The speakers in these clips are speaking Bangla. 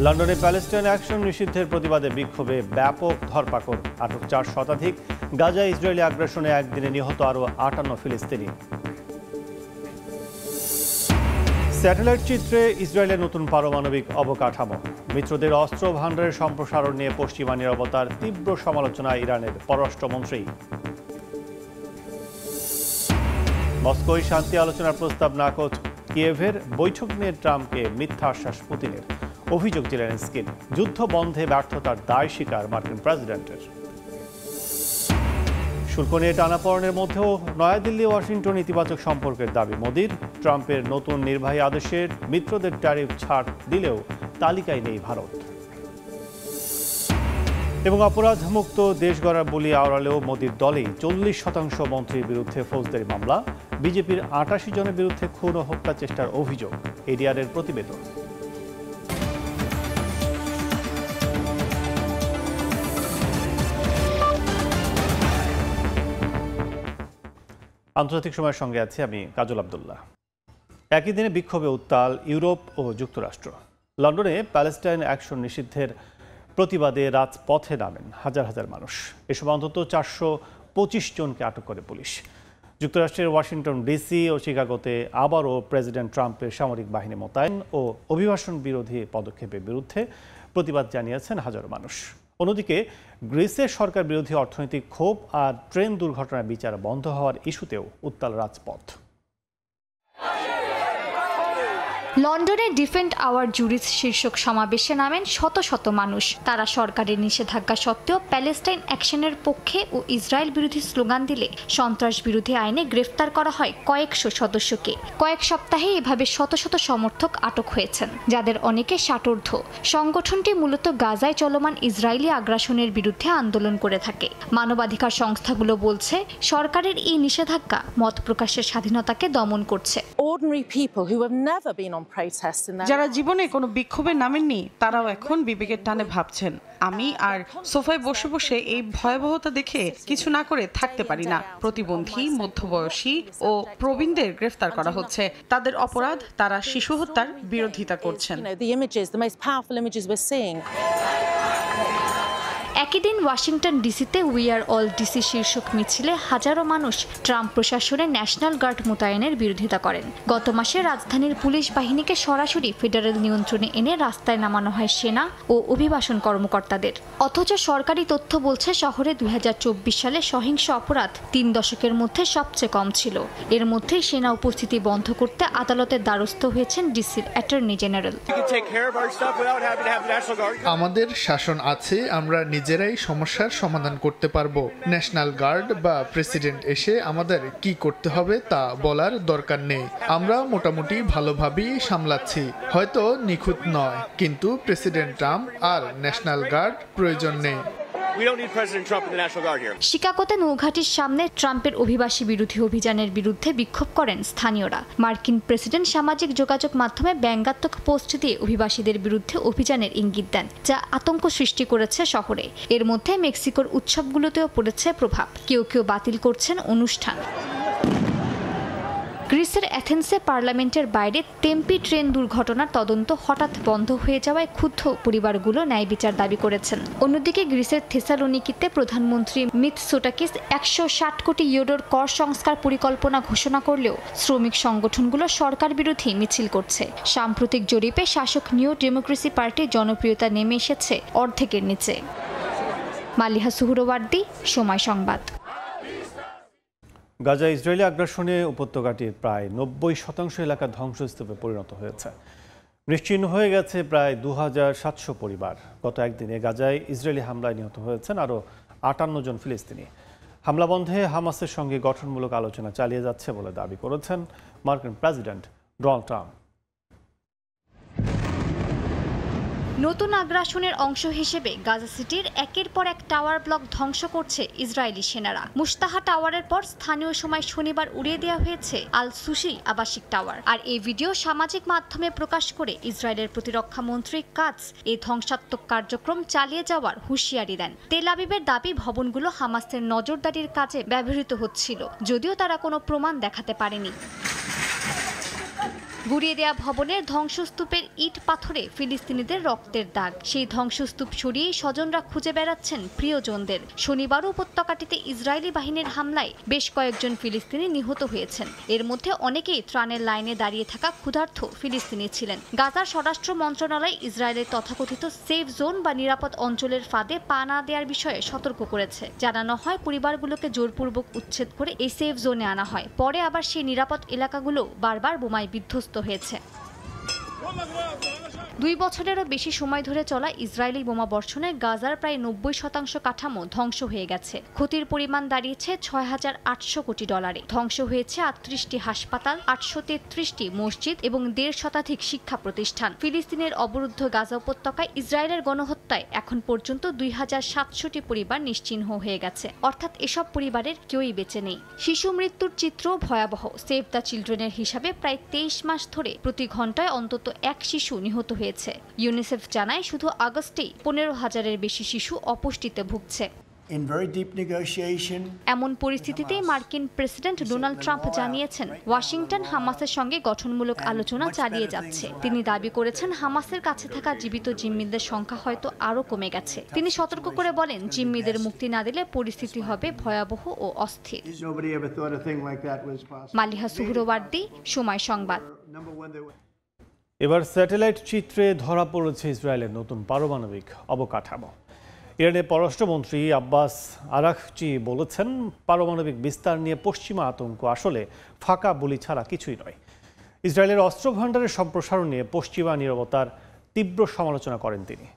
লন্ডনে প্যালেস্টাইন অ্যাকশন নিষিদ্ধের প্রতিবাদে বিক্ষোভে ব্যাপক ধরপাকড়, আটক 4 শতাধিক। গাজায় ইসরায়েলি আগ্রাসনে একদিনে নিহত আরও 58 ফিলিস্তিনি। স্যাটেলাইট চিত্রে ইসরায়েলের নতুন পারমাণবিক অবকাঠামো, মিত্রদের অস্ত্র ভাণ্ডারের সম্প্রসারণ নিয়ে পশ্চিমা নীরবতার তীব্র সমালোচনা ইরানের পররাষ্ট্রমন্ত্রী। মস্কোয় শান্তি আলোচনার প্রস্তাব নাকচ কিয়েভের, বৈঠক নিয়ে ট্রাম্পকে মিথ্যা আশ্বাস পুতিনের। অভিযোগ জেলেনস্কির, যুদ্ধ বন্ধে ব্যর্থতার দায় স্বীকার মার্কিন প্রেসিডেন্টের। শুল্ক নিয়ে টানাপড়েনের মধ্যেও নয়াদিল্লি ওয়াশিংটন ইতিবাচক সম্পর্কের দাবি মোদির। ট্রাম্পের নতুন নির্বাহী আদেশের মিত্রদের ট্যারিফ ছাড় দিলেও তালিকায় নেই ভারত। এবং অপরাধমুক্ত দেশ গড়ার বলি আওড়ালেও মোদির দলেই 40% মন্ত্রীর বিরুদ্ধে ফৌজদারি মামলা। বিজেপির 88 জনের বিরুদ্ধে খুন ও হত্যা চেষ্টার অভিযোগ, এডিআরের প্রতিবেদন। আন্তর্জাতিক সময়ের সঙ্গে আছি আমি কাজল আব্দুল্লাহ। একই দিনে বিক্ষোভে উত্তাল ইউরোপ ও যুক্তরাষ্ট্র। লন্ডনে প্যালেস্টাইন অ্যাকশন নিষিদ্ধের প্রতিবাদে রাজপথে নামেন হাজার হাজার মানুষ। এসব অন্তত 425 জনকে আটক করে পুলিশ। যুক্তরাষ্ট্রের ওয়াশিংটন ডিসি ও শিকাগোতে আবারও প্রেসিডেন্ট ট্রাম্পের সামরিক বাহিনী মোতায়েন ও অভিবাসন বিরোধী পদক্ষেপের বিরুদ্ধে প্রতিবাদ জানিয়েছেন হাজারো মানুষ। অন্যদিকে গ্রিসের সরকার বিরোধী অর্থনৈতিক ক্ষোভ আর ট্রেন দুর্ঘটনার বিচার বন্ধ হওয়ার ইস্যুতেও উত্তাল রাজপথ। লন্ডনে ডিফেন্ড আওয়ার জুরিস শীর্ষক সমাবেশে নামেন শত শত মানুষ। তারা সরকারের নিষেধাজ্ঞা সত্ত্বেও প্যালেস্টাইন অ্যাকশনের পক্ষে ও ইসরায়েল বিরোধী স্লোগান দিলে সন্ত্রাস বিরোধী আইনে গ্রেফতার করা হয় কয়েকশো সদস্যকে। কয়েক সপ্তাহে এভাবে শত শত সমর্থক আটক হয়েছেন, যাদের অনেকে ষাটোর্ধ্ব। সংগঠনটি মূলত গাজায় চলমান ইসরায়েলি আগ্রাসনের বিরুদ্ধে আন্দোলন করে থাকে। মানবাধিকার সংস্থাগুলো বলছে সরকারের এই নিষেধাজ্ঞা মত প্রকাশের স্বাধীনতাকে দমন করছে। যারা জীবনে কোনো বিক্ষোভে নামেননি তারাও এখন বিবেকের টানে ভাবছেন, আমি আর সোফায় বসে বসে এই ভয়াবহতা দেখে কিছু না করে থাকতে পারি না। প্রতিবন্ধী, মধ্যবয়সী ও প্রবীণদের গ্রেফতার করা হচ্ছে। তাদের অপরাধ, তারা শিশু হত্যার বিরোধিতা করছেন। একই দিন ওয়াশিংটন ডিসিতে উই আর অল ডিসি শীর্ষক মিছিলে হাজারো মানুষ ট্রাম্প প্রশাসনের ন্যাশনাল গার্ড মোতায়েনের বিরোধিতা করেন। গত মাসে রাজধানীর পুলিশ বাহিনীকে সরাসরি ফেডারেল নিয়ন্ত্রণে এনে রাস্তায় নামানো হয় সেনা ও অভিবাসন কর্মকর্তাদের। অথচ সরকারি তথ্য বলছে শহরে 2024 সালে সহিংস অপরাধ 3 দশকের মধ্যে সবচেয়ে কম ছিল। এর মধ্যেই সেনা উপস্থিতি বন্ধ করতে আদালতের দ্বারস্থ হয়েছেন ডিসির অ্যাটর্নি জেনারেল। আমাদের শাসন আছে, আমরা নিজেরাই সমস্যার সমাধান করতে পারবো। ন্যাশনাল গার্ড বা প্রেসিডেন্ট এসে আমাদের কি করতে হবে তা বলার দরকার নেই। আমরা মোটামুটি ভালোভাবেই সামলাচ্ছি, হয়তো নিখুঁত নয়, কিন্তু প্রেসিডেন্ট ট্রাম্প আর ন্যাশনাল গার্ড প্রয়োজন নেই। শিকাগোতে নৌঘাটির সামনে ট্রাম্পের অভিবাসী বিরোধী অভিযানের বিরুদ্ধে বিক্ষোভ করেন স্থানীয়রা। মার্কিন প্রেসিডেন্ট সামাজিক যোগাযোগ মাধ্যমে ব্যঙ্গাত্মক পোস্ট দিয়ে অভিবাসীদের বিরুদ্ধে অভিযানের ইঙ্গিত দেন, যা আতঙ্ক সৃষ্টি করেছে শহরে। এর মধ্যে মেক্সিকোর উৎসবগুলোতেও পড়েছে প্রভাব। কেউ কেউ বাতিল করছেন অনুষ্ঠান। গ্রিসের অ্যাথেন্সে পার্লামেন্টের বাইরে টেম্পি ট্রেন দুর্ঘটনার তদন্ত হঠাৎ বন্ধ হয়ে যাওয়ায় ক্ষুব্ধ পরিবারগুলো ন্যায় বিচার দাবি করেছেন। অন্যদিকে গ্রিসের থেসালোনিকিতে প্রধানমন্ত্রী মিৎসোটাকিস 160 কোটি ইউরোর কর সংস্কার পরিকল্পনা ঘোষণা করলেও শ্রমিক সংগঠনগুলো সরকার বিরোধী মিছিল করছে। সাম্প্রতিক জরিপে শাসক নিউ ডেমোক্রেসি পার্টির জনপ্রিয়তা নেমে এসেছে অর্ধেকের নিচে। মালিহা সুহুরওয়ার্দী, সময় সংবাদ। গাজা ইসরায়েলি আগ্রাসনে উপত্যকাটির প্রায় 90% এলাকা ধ্বংসস্তূপে পরিণত হয়েছে। নিশ্চিহ্ন হয়ে গেছে প্রায় 2700 পরিবার। গত একদিনে গাজায় ইসরায়েলি হামলায় নিহত হয়েছেন আরও 58 জন ফিলিস্তিনি। হামলা বন্ধে হামাসের সঙ্গে গঠনমূলক আলোচনা চালিয়ে যাচ্ছে বলে দাবি করেছেন মার্কিন প্রেসিডেন্ট ডোনাল্ড ট্রাম্প। নতুন আগ্রাসনের অংশ হিসেবে গাজা সিটির একের পর এক টাওয়ার ব্লক ধ্বংস করছে ইসরায়েলি সেনারা। মুস্তাহা টাওয়ারের পর স্থানীয় সময় শনিবার উড়িয়ে দেওয়া হয়েছে আল সুসি আবাসিক টাওয়ার। আর এই ভিডিও সামাজিক মাধ্যমে প্রকাশ করে ইসরায়েলের প্রতিরক্ষা মন্ত্রী কাটস এই ধ্বংসাত্মক কার্যক্রম চালিয়ে যাওয়ার হুঁশিয়ারি দেন। তেল আবিবের দাবি, ভবনগুলো হামাসের নজরদারির কাজে ব্যবহৃত হচ্ছিল, যদিও তারা কোনো প্রমাণ দেখাতে পারেনি। গুড়িয়ে দেয়া ভবনের ধ্বংসস্তূপের ইট পাথরে ফিলিস্তিনিদের রক্তের দাগ। সেই ধ্বংসস্তূপ সরিয়ে স্বজনরা খুঁজে বেড়াচ্ছেন প্রিয়জনদের। শনিবারও উপত্যকাটিতে ইসরায়েলি বাহিনীর হামলায় বেশ কয়েকজন ফিলিস্তিনি নিহত হয়েছেন। এর মধ্যে অনেকেই ত্রাণের লাইনে দাঁড়িয়ে থাকা ক্ষুধার্ত ফিলিস্তিনি ছিলেন। গাজার স্বরাষ্ট্র মন্ত্রণালয় ইসরায়েলের তথাকথিত সেফ জোন বা নিরাপদ অঞ্চলের ফাঁদে পা না দেওয়ার বিষয়ে সতর্ক করেছে। জানানো হয় পরিবারগুলোকে জোরপূর্বক উচ্ছেদ করে এই সেফ জোনে আনা হয়, পরে আবার সেই নিরাপদ এলাকাগুলো বারবার বোমায় বিধ্বস্ত হয়েছে। 2 বছরেরও বেশি সময় ধরে চলা ইসরায়েলি বোমা বর্ষণে গাজার প্রায় 90% কাঠামো ধ্বংস হয়ে গেছে। ক্ষতির পরিমাণ দাঁড়িয়েছে $6,800 কোটি। ধ্বংস হয়েছে 38টি হাসপাতাল, 833টি মসজিদ এবং 1.5 শতাধিক শিক্ষা প্রতিষ্ঠান। ফিলিস্তিনের অবরুদ্ধ গাজা উপত্যকায় ইসরায়েলের গণহত্যায় এখন পর্যন্ত 2700টি পরিবার নিশ্চিহ্ন হয়ে গেছে, অর্থাৎ এসব পরিবারের কেউই বেঁচে নেই। শিশু মৃত্যুর চিত্র ভয়াবহ। সেভ দ্য চিলড্রেনের হিসাবে প্রায় 23 মাস ধরে প্রতি ঘন্টায় অন্তত এক শিশু নিহত হয়েছে। ইউনিসেফ জানায় শুধু আগস্টেই 15,000-এর বেশি শিশু অপুষ্টিতে ভুগছে। এমন পরিস্থিতিতে মার্কিন প্রেসিডেন্ট ডোনাল্ড ট্রাম্প জানিয়েছেন ওয়াশিংটন হামাসের সঙ্গে গঠনমূলক আলোচনা চালিয়ে যাচ্ছে। তিনি দাবি করেছেন হামাসের কাছে থাকা জীবিত জিম্মিদের সংখ্যা হয়তো আরও কমে গেছে। তিনি সতর্ক করে বলেন জিম্মিদের মুক্তি না দিলে পরিস্থিতি হবে ভয়াবহ ও অস্থির। মালিহা সুহরওয়ার্দী, সময় সংবাদ। এবার স্যাটেলাইট চিত্রে ধরা পড়েছে ইসরায়েলের নতুন পারমাণবিক অবকাঠামো। ইরানের পররাষ্ট্রমন্ত্রী আব্বাস আরাকচি বলেছেন পারমাণবিক বিস্তার নিয়ে পশ্চিমা আতঙ্ক আসলে ফাঁকা বুলি ছাড়া কিছুই নয়। ইসরায়েলের অস্ত্র ভাণ্ডারের সম্প্রসারণ নিয়ে পশ্চিমা নীরবতার তীব্র সমালোচনা করেন তিনি।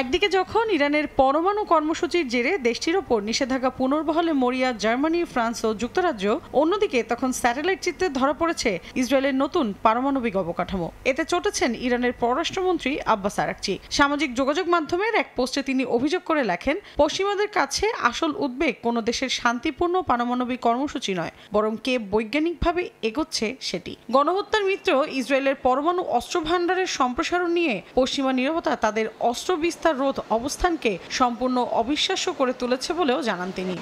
একদিকে যখন ইরানের পরমাণু কর্মসূচির জেরে দেশটির ওপর নিষেধাজ্ঞা পুনর্বহালে মরিয়া জার্মানি, ফ্রান্স ও যুক্তরাজ্য, অন্যদিকে তখন স্যাটেলাইট চিত্রে ধরা পড়েছে ইসরায়েলের নতুন পারমাণবিক অবকাঠামো। এতে চটেছেন ইরানের পররাষ্ট্রমন্ত্রী আব্বাস আরাকচি। সামাজিক যোগাযোগ মাধ্যমের এক পোস্টে তিনি অভিযোগ করে লেখেন, পশ্চিমাদের কাছে আসল উদ্বেগ কোনো দেশের শান্তিপূর্ণ পারমাণবিক কর্মসূচি নয়, বরং কে বৈজ্ঞানিকভাবে এগোচ্ছে সেটি। গণহত্যার মিত্র ইসরায়েলের পরমাণু অস্ত্র ভাণ্ডারের সম্প্রসারণ নিয়ে পশ্চিমা নীরবতা তাদের অস্ত্র বিস্তার রোধ অবস্থানকে সম্পূর্ণ অবিশ্বাস্য করে তুলেছে বলেও জানান তিনি।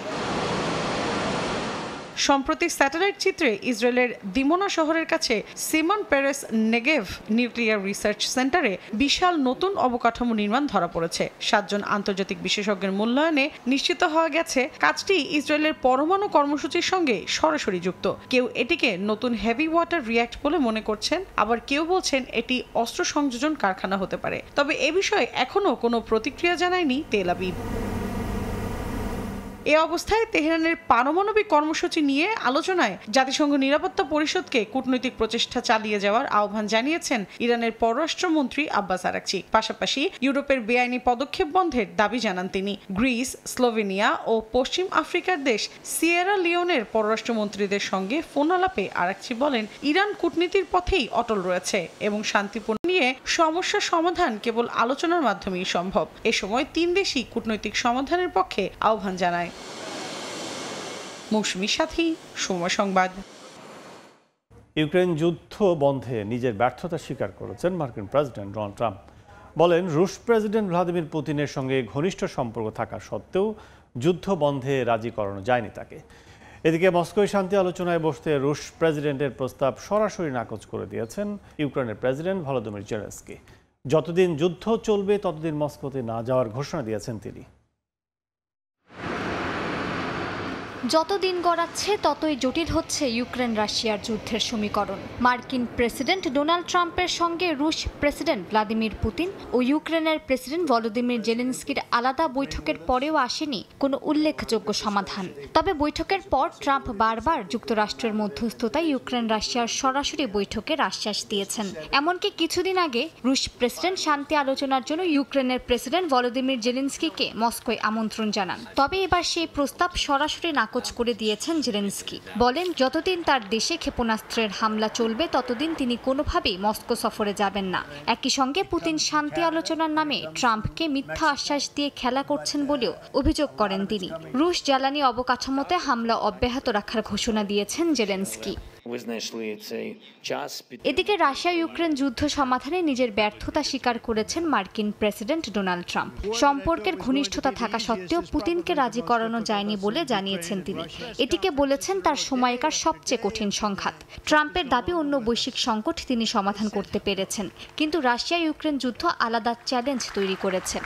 সম্প্রতি স্যাটেলাইট চিত্রে ইসরায়েলের দিমোনা শহরের কাছে Simon Perez Negev nuclear research সেন্টারে বিশাল নতুন অবকাঠামো নির্মাণ ধরা পড়েছে। 7 জন আন্তর্জাতিক বিশেষজ্ঞের মূল্যায়নে নিশ্চিত হওয়া গেছে কাজটি ইসরায়েলের পরমাণু কর্মসূচির সঙ্গে সরাসরি যুক্ত। কেউ এটিকে নতুন হেভি ওয়াটার রিয়্যাক্ট বলে মনে করছেন, আবার কেউ বলছেন এটি অস্ত্র সংযোজন কারখানা হতে পারে। তবে এ বিষয়ে এখনও কোনো প্রতিক্রিয়া জানায়নি তেল আবিব। এ অবস্থায় তেহরানের পারমাণবিক কর্মসূচি নিয়ে আলোচনায় জাতিসংঘ নিরাপত্তা পরিষদকে কূটনৈতিক প্রচেষ্টা চালিয়ে যাওয়ার আহ্বান জানিয়েছেন ইরানের পররাষ্ট্রমন্ত্রী আব্বাস আরাকচি। পাশাপাশি ইউরোপের বেআইনি পদক্ষেপ বন্ধের দাবি জানান তিনি। গ্রিস, স্লোভেনিয়া ও পশ্চিম আফ্রিকার দেশ সিয়েরা লিওনের পররাষ্ট্রমন্ত্রীদের সঙ্গে ফোন আলাপে আরাকচি বলেন, ইরান কূটনীতির পথেই অটল রয়েছে এবং শান্তিপূর্ণ নিয়ে সমস্যার সমাধান কেবল আলোচনার মাধ্যমেই সম্ভব। এ সময় 3 দেশই কূটনৈতিক সমাধানের পক্ষে আহ্বান জানায়। মৌসুমী সাথী, সময় সংবাদ। ইউক্রেন যুদ্ধ বন্ধে নিজের ব্যর্থতা স্বীকার করেছেন মার্কিন প্রেসিডেন্ট ডোনাল্ড ট্রাম্প। বলেন রুশ প্রেসিডেন্ট ভ্লাদিমির পুতিনের সঙ্গে ঘনিষ্ঠ সম্পর্ক থাকা সত্ত্বেও যুদ্ধ বন্ধে রাজি করানো যায়নি তাকে। এদিকে মস্কোয় শান্তি আলোচনায় বসতে রুশ প্রেসিডেন্টের প্রস্তাব সরাসরি নাকচ করে দিয়েছেন ইউক্রেনের প্রেসিডেন্ট ভলোদিমির জেলেনস্কি। যতদিন যুদ্ধ চলবে ততদিন মস্কোতে না যাওয়ার ঘোষণা দিয়েছেন তিনি। যত দিন গড়াচ্ছে ততই জটিল হচ্ছে ইউক্রেন রাশিয়ার যুদ্ধের সমীকরণ। মার্কিন প্রেসিডেন্ট ডোনাল্ড ট্রাম্পের সঙ্গে রুশ প্রেসিডেন্ট ভ্লাদিমির পুতিন ও ইউক্রেনের প্রেসিডেন্ট ভলোদিমির জেলেনস্কির আলাদা বৈঠকের পরেও আসেনি কোনো উল্লেখযোগ্য সমাধান। তবে বৈঠকের পর ট্রাম্প বারবার যুক্তরাষ্ট্রের মধ্যস্থতায় ইউক্রেন রাশিয়ার সরাসরি বৈঠকের আশ্বাস দিয়েছেন। এমনকি কিছুদিন আগে রুশ প্রেসিডেন্ট শান্তি আলোচনার জন্য ইউক্রেনের প্রেসিডেন্ট ভলোদিমির জেলেনস্কিকে মস্কোয় আমন্ত্রণ জানান। তবে এবার সেই প্রস্তাব সরাসরি নাকচ করে দিয়েছেন জেলেনস্কি। বলেন যতদিন তার দেশে ক্ষেপণাস্ত্রের হামলা চলবে ততদিন তিনি কোনোভাবেই মস্কো সফরে যাবেন না। একই সঙ্গে পুতিন শান্তি আলোচনার নামে ট্রাম্পকে মিথ্যা আশ্বাস দিয়ে খেলা করছেন বলেও অভিযোগ করেন তিনি। রুশ জ্বালানি অবকাঠামোতে হামলা অব্যাহত রাখার ঘোষণা দিয়েছেন জেলেনস্কি। এদিকে রাশিয়া ইউক্রেন যুদ্ধ সমাধানে নিজের ব্যর্থতা স্বীকার করেছেন মার্কিন প্রেসিডেন্ট ডোনাল্ড ট্রাম্প। সম্পর্কের ঘনিষ্ঠতা থাকা সত্ত্বেও পুতিনকে রাজি করানো যায়নি বলে জানিয়েছেন তিনি। এটিকে বলেছেন তার সময়কার সবচেয়ে কঠিন সংঘাত। ট্রাম্পের দাবি অন্য বৈশ্বিক সংকট তিনি সমাধান করতে পেরেছেন, কিন্তু রাশিয়া ইউক্রেন যুদ্ধ আলাদা চ্যালেঞ্জ তৈরি করেছে।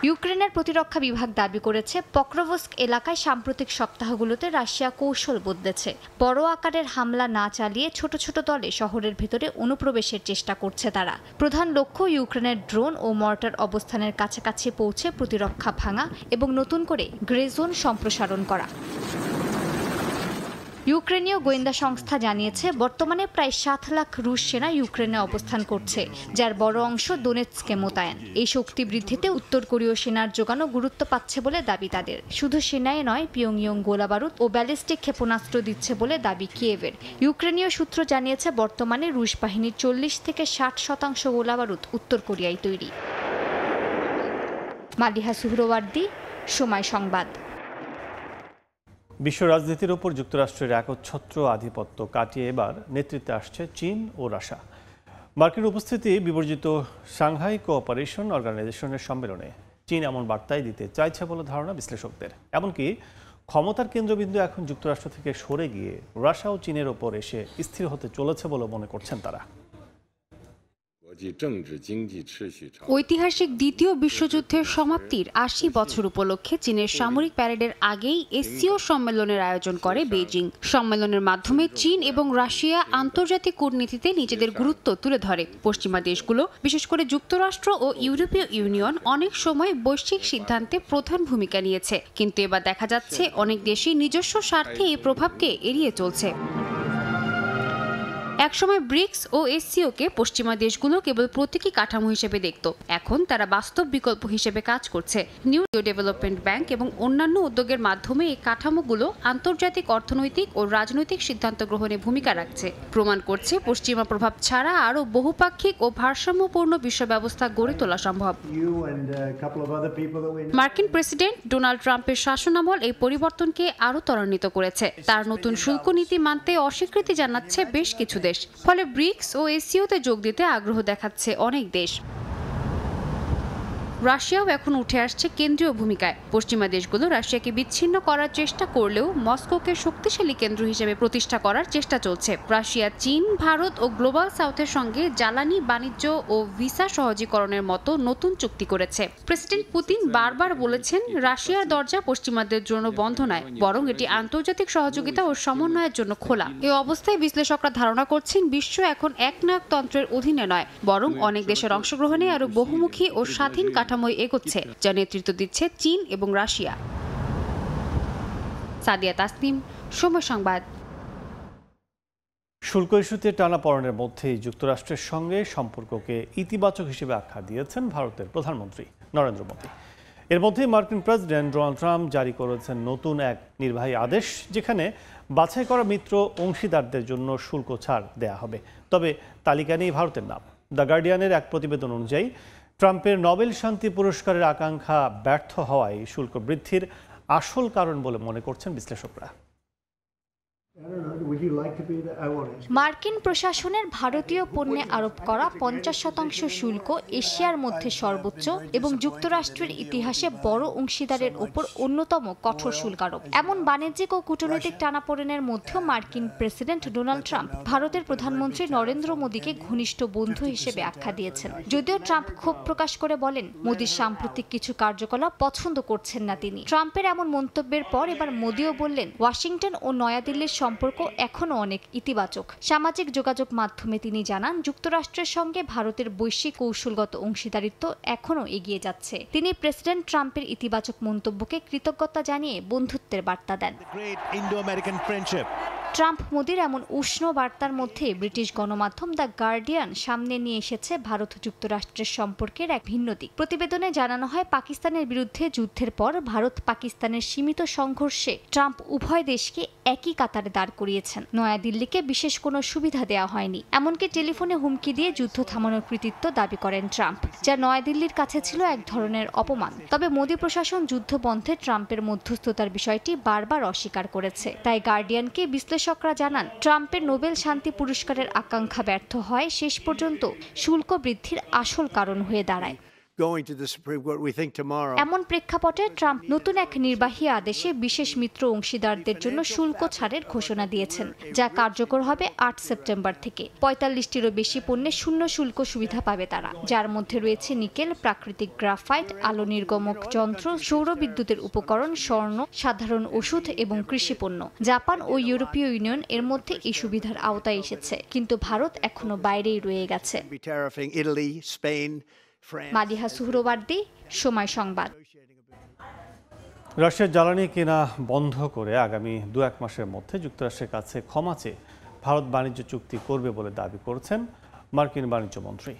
ইউক্রেনের প্রতিরক্ষা বিভাগ দাবি করেছে পক্রোভস্ক এলাকায় সাম্প্রতিক সপ্তাহগুলোতে রাশিয়া কৌশল বদলেছে। বড় আকারের হামলা না চালিয়ে ছোট ছোট দলে শহরের ভেতরে অনুপ্রবেশের চেষ্টা করছে তারা। প্রধান লক্ষ্য ইউক্রেনের ড্রোন ও মর্টার অবস্থানের কাছাকাছি পৌঁছে প্রতিরক্ষা ভাঙা এবং নতুন করে গ্রে জোন সম্প্রসারণ করা। ইউক্রেনীয় গোয়েন্দা সংস্থা জানিয়েছে বর্তমানে প্রায় 7 লাখ রুশ সেনা ইউক্রেনে অবস্থান করছে, যার বড় অংশ দোনেৎস্কে মোতায়েন। এই শক্তি বৃদ্ধিতে উত্তর কোরীয় সেনার যোগানও গুরুত্ব পাচ্ছে বলে দাবি তাদের। শুধু সেনাই নয়, পিয়ংইয়ং গোলাবারুদ ও ব্যালিস্টিক ক্ষেপণাস্ত্র দিচ্ছে বলে দাবি কিয়েভের। ইউক্রেনীয় সূত্র জানিয়েছে বর্তমানে রুশ বাহিনীর 40 থেকে 60% গোলাবারুদ উত্তর কোরিয়ায় তৈরি। মালিহা সুহরওয়ার্দী, সময় সংবাদ। বিশ্ব রাজনীতির ওপর যুক্তরাষ্ট্রের একচ্ছত্র আধিপত্য কাটিয়ে এবার নেতৃত্বে আসছে চীন ও রাশিয়া। মার্কিন উপস্থিতি বিবর্জিত সাংহাই কোঅপারেশন অর্গানাইজেশনের সম্মেলনে চীন এমন বার্তাই দিতে চাইছে বলে ধারণা বিশ্লেষকদের। এমনকি ক্ষমতার কেন্দ্রবিন্দু এখন যুক্তরাষ্ট্র থেকে সরে গিয়ে রাশিয়া ও চীনের ওপর এসে স্থির হতে চলেছে বলে মনে করছেন তারা। ঐতিহাসিক দ্বিতীয় বিশ্বযুদ্ধের সমাপ্তির ৮০ বছর উপলক্ষে চীনের সামরিক প্যারেডের আগেই এসসিও সম্মেলনের আয়োজন করে বেইজিং। সম্মেলনের মাধ্যমে চীন এবং রাশিয়া আন্তর্জাতিক কূটনীতিতে নিজেদের গুরুত্ব তুলে ধরে। পশ্চিমা দেশগুলো, বিশেষ করে যুক্তরাষ্ট্র ও ইউরোপীয় ইউনিয়ন, অনেক সময় বৈশ্বিক সিদ্ধান্তে প্রধান ভূমিকা নিয়েছে, কিন্তু এবার দেখা যাচ্ছে অনেক দেশই নিজস্ব স্বার্থে এই প্রভাবকে এড়িয়ে চলছে। একসময় ব্রিক্স ও এসসিওকে পশ্চিমা দেশগুলো কেবল প্রতীকী কাঠামো হিসেবে দেখত, এখন তারা বাস্তব বিকল্প হিসেবে কাজ করছে। নিউ ডেভেলপমেন্ট ব্যাংক এবং অন্যান্য উদ্যোগের মাধ্যমে এই কাঠামোগুলো আন্তর্জাতিক অর্থনৈতিক ও রাজনৈতিক সিদ্ধান্ত গ্রহণে ভূমিকা রাখছে, প্রমাণ করছে পশ্চিমা প্রভাব ছাড়া আরও বহুপাক্ষিক ও ভারসাম্যপূর্ণ বিশ্ব ব্যবস্থা গড়ে তোলা সম্ভব। মার্কিন প্রেসিডেন্ট ডোনাল্ড ট্রাম্পের শাসনামল এই পরিবর্তনকে আরও ত্বরান্বিত করেছে। তার নতুন শুল্ক নীতি মানতে অস্বীকৃতি জানাচ্ছে বেশ কিছু দেশ, ফলে ব্রিক্স ও এসসিওতে যোগ দিতে আগ্রহ দেখাচ্ছে অনেক দেশ। রাশিয়াও এখন উঠে আসছে কেন্দ্রীয় ভূমিকায়। পশ্চিমা দেশগুলো রাশিয়াকে বিচ্ছিন্ন করার চেষ্টা করলেও মস্কোকে শক্তিশালী কেন্দ্র হিসেবে প্রতিষ্ঠা করার চেষ্টা চলছে। রাশিয়া, চীন, ভারত ও গ্লোবাল সাউথের সঙ্গে জ্বালানি, বাণিজ্য ও ভিসা সহজীকরণের মতো নতুন চুক্তি করেছে। প্রেসিডেন্ট পুতিন বারবার বলেছেন, রাশিয়ার দরজা পশ্চিমাদের জন্য বন্ধ নয়, বরং এটি আন্তর্জাতিক সহযোগিতা ও সমন্বয়ের জন্য খোলা। এই অবস্থায় বিশ্লেষকরা ধারণা করছেন বিশ্ব এখন একনায়কতন্ত্রের অধীনে নয়, বরং অনেক দেশের অংশগ্রহণে আরও বহুমুখী ও স্বাধীন কাঠামোয় এগোচ্ছে, যা নেতৃত্ব দিচ্ছে চীন এবং রাশিয়া। সাদিয়া তাসনিম, সময় সংবাদ। শুল্ক ইস্যুতে টানাপড়েনের মধ্যেই যুক্তরাষ্ট্রের সঙ্গে সম্পর্ককে ইতিবাচক হিসেবে আখ্যা দিয়েছেন ভারতের প্রধানমন্ত্রী নরেন্দ্র মোদী। এর মধ্যে মার্কিন প্রেসিডেন্ট ডোনাল্ড ট্রাম্প জারি করেছেন নতুন এক নির্বাহী আদেশ, যেখানে বাছাই করা মিত্র অংশীদারদের জন্য শুল্ক ছাড় দেয়া হবে। তবে তালিকা নেই ভারতের নাম। দ্য গার্ডিয়ানের এক প্রতিবেদন অনুযায়ী ট্রাম্পের নোবেল শান্তি পুরস্কারের আকাঙ্ক্ষা ব্যর্থ হওয়ায় শুল্ক বৃদ্ধির আসল কারণ বলে মনে করছেন বিশ্লেষকরা। মার্কিন প্রশাসনের ভারতীয় পণ্যে আরোপ করা 50% শুল্ক এশিয়ার মধ্যে সর্বোচ্চ এবং যুক্তরাষ্ট্রের ইতিহাসে বড় অংশীদারের উপর অন্যতম কঠোর শুল্ক আরোপ। এমন বাণিজ্যিক ও কূটনৈতিক টানাপোড়েনের মধ্যেও মার্কিন প্রেসিডেন্ট ডোনাল্ড ট্রাম্প ভারতের প্রধানমন্ত্রী নরেন্দ্র মোদীকে ঘনিষ্ঠ বন্ধু হিসেবে আখ্যা দিয়েছেন। যদিও ট্রাম্প ক্ষোভ প্রকাশ করে বলেন, মোদীর সাম্প্রতিক কিছু কার্যকলাপ পছন্দ করছেন না তিনি। ট্রাম্পের এমন মন্তব্যের পর এবার মোদীও বললেন, ওয়াশিংটন ও নয়াদিল্লির সম্পর্ক এখনো অনেক ইতিবাচক। সামাজিক যোগাযোগ মাধ্যমে তিনি জানান, যুক্তরাষ্ট্রের সঙ্গে ভারতের বৈশ্বিক কৌশলগত অংশীদারিত্ব এখনো এগিয়ে যাচ্ছে। তিনি প্রেসিডেন্ট ট্রাম্পের ইতিবাচক মন্তব্যকে কৃতজ্ঞতা জানিয়ে বন্ধুত্বের বার্তা দেন। ট্রাম্প মোদির এমন উষ্ণ বার্তার মধ্যে ব্রিটিশ গণমাধ্যম দ্য গার্ডিয়ান সামনে নিয়ে এসেছে ভারত যুক্তরাষ্ট্রের সম্পর্কের এক ভিন্ন দিক। প্রতিবেদনে জানানো হয়, পাকিস্তানের বিরুদ্ধে যুদ্ধের পর ভারত পাকিস্তানের সীমিত সংঘর্ষে ট্রাম্প উভয় দেশকে একই কাতারে দাঁড় করিয়েছেন। নয়াদিল্লিকে বিশেষ কোনো সুবিধা দেওয়া হয়নি, এমনকি টেলিফোনে হুমকি দিয়ে যুদ্ধ থামানোর কৃতিত্ব দাবি করেন ট্রাম্প, যা নয়াদিল্লির কাছে ছিল এক ধরনের অপমান। তবে মোদি প্রশাসন যুদ্ধ বন্ধে ট্রাম্পের মধ্যস্থতার বিষয়টি বারবার অস্বীকার করেছে। তাই গার্ডিয়ানকে বিশ্লেষণ বিশ্লেষকরা জানান, ট্রাম্পের নোবেল শান্তি পুরস্কারের আকাঙ্ক্ষা ব্যর্থ হয় শেষ পর্যন্ত শুল্ক বৃদ্ধির আসল কারণ হয়ে দাঁড়ায়। এমন প্রেক্ষাপটে ট্রাম্প নতুন এক নির্বাহী আদেশে বিশেষ মিত্র অংশীদারদের জন্য শুল্ক ছাড়ের ঘোষণা দিয়েছেন, যা কার্যকর হবে ৮ সেপ্টেম্বর থেকে। ৪৫টিরও বেশি পণ্যে শূন্য শুল্ক সুবিধা পাবে তারা, যার মধ্যে রয়েছে নিকেল, প্রাকৃতিক গ্রাফাইট, আলো নির্গমক যন্ত্র, সৌর বিদ্যুতের উপকরণ, স্বর্ণ, সাধারণ ওষুধ এবং কৃষিপণ্য। জাপান ও ইউরোপীয় ইউনিয়ন এর মধ্যে এই সুবিধার আওতায় এসেছে, কিন্তু ভারত এখনো বাইরেই রয়ে গেছে। মাদিহা সুহরওয়ার্দী, সময় সংবাদ। রাশিয়ার জ্বালানি কেনা বন্ধ করে আগামী ২-১ মাসের মধ্যে যুক্তরাষ্ট্রের কাছে ক্ষমা চেয়ে ভারত বাণিজ্য চুক্তি করবে বলে দাবি করেছেন মার্কিন বাণিজ্য মন্ত্রী।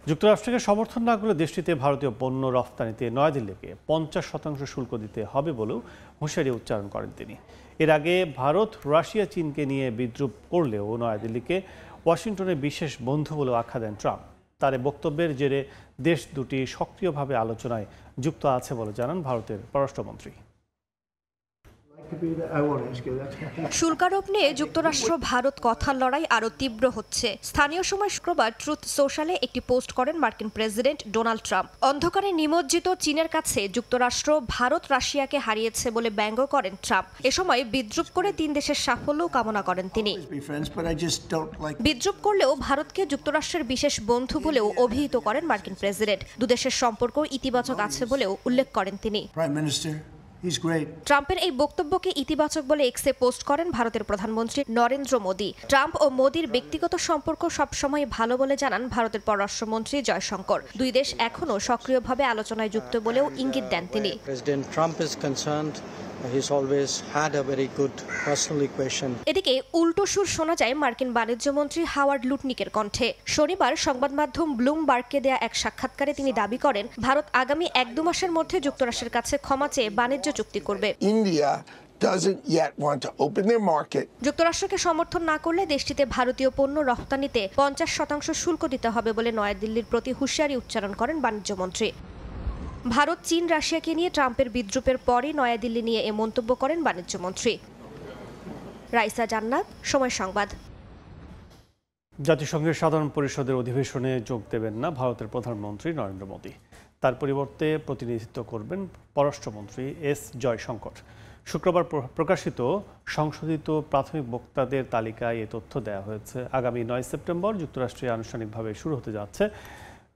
যুক্তরাষ্ট্রকে সমর্থন না করলে দেশটিতে ভারতীয় পণ্য রফতানিতে নয়াদিল্লিকে ৫০% শুল্ক দিতে হবে বলেও হুঁশিয়ারি উচ্চারণ করেন তিনি। এর আগে ভারত রাশিয়া চীনকে নিয়ে বিদ্রূপ করলেও নয়াদিল্লিকে ওয়াশিংটনের বিশেষ বন্ধু বলেও আখ্যা দেন ট্রাম্প। তার বক্তব্যের জেরে দেশ দুটি সক্রিয়ভাবে আলোচনায় যুক্ত আছে বলে জানান ভারতের পররাষ্ট্রমন্ত্রী। শুল্কারোপ নিয়ে যুক্তরাষ্ট্র ভারত কথার লড়াই আরও তীব্র হচ্ছে। স্থানীয় সময় শুক্রবার ট্রুথ সোশ্যালে একটি পোস্ট করেন মার্কিন প্রেসিডেন্ট ডোনাল্ড ট্রাম্প। অন্ধকারে নিমজ্জিত চীনের কাছে যুক্তরাষ্ট্র ভারত রাশিয়াকে হারিয়েছে বলে ব্যঙ্গ করেন ট্রাম্প। এ সময় বিদ্রূপ করে ৩ দেশের সাফল্য কামনা করেন তিনি। বিদ্রূপ করলেও ভারতকে যুক্তরাষ্ট্রের বিশেষ বন্ধু বলেও অভিহিত করেন মার্কিন প্রেসিডেন্ট। দুদেশের সম্পর্ক ইতিবাচক আছে বলেও উল্লেখ করেন তিনি। ট্রাম্পের এই বক্তব্যকে ইতিবাচক বলে এক্সে পোস্ট করেন ভারতের প্রধানমন্ত্রী নরেন্দ্র মোদী। ট্রাম্প ও মোদীর ব্যক্তিগত সম্পর্ক সবসময় ভালো বলে জানান ভারতের পররাষ্ট্রমন্ত্রী জয়শঙ্কর। দুই দেশ এখনও সক্রিয়ভাবে আলোচনায় যুক্ত বলেও ইঙ্গিত দেন তিনি। এদিকে উল্টো সুর শোনা যায় মার্কিন বাণিজ্য মন্ত্রী হাওয়ার্ড লুটনিকের কণ্ঠে। শনিবার সংবাদ মাধ্যম ব্লুমবার্গকে দেয়া এক সাক্ষাৎকারে তিনি দাবি করেন, ভারত আগামী ১-২ মাসের মধ্যে যুক্তরাষ্ট্রের কাছে ক্ষমা চেয়ে বাণিজ্য চুক্তি করবে। যুক্তরাষ্ট্রকে সমর্থন না করলে দেশটিতে ভারতীয় পণ্য রফতানিতে ৫০% শুল্ক দিতে হবে বলে নয়াদিল্লির প্রতি হুঁশিয়ারি উচ্চারণ করেন বাণিজ্য মন্ত্রী। ভারত, চীন, রাশিয়াকে নিয়ে ট্রাম্পের বিদ্রূপের পরই নয়াদিল্লি নিয়ে এ মন্তব্য করেন বাণিজ্য মন্ত্রী। রাইসা জান্নাত, সময় সংবাদ। জাতিসংঘের সাধারণ পরিষদের অধিবেশনে যোগ দেবেন না ভারতের প্রধানমন্ত্রী নরেন্দ্র মোদী। তার পরিবর্তে প্রতিনিধিত্ব করবেন পররাষ্ট্রমন্ত্রী এস জয়শঙ্কর। শুক্রবার প্রকাশিত সংশোধিত প্রাথমিক বক্তাদের তালিকায় এ তথ্য দেওয়া হয়েছে। আগামী ৯ সেপ্টেম্বর যুক্তরাষ্ট্রে আনুষ্ঠানিকভাবে শুরু হতে যাচ্ছে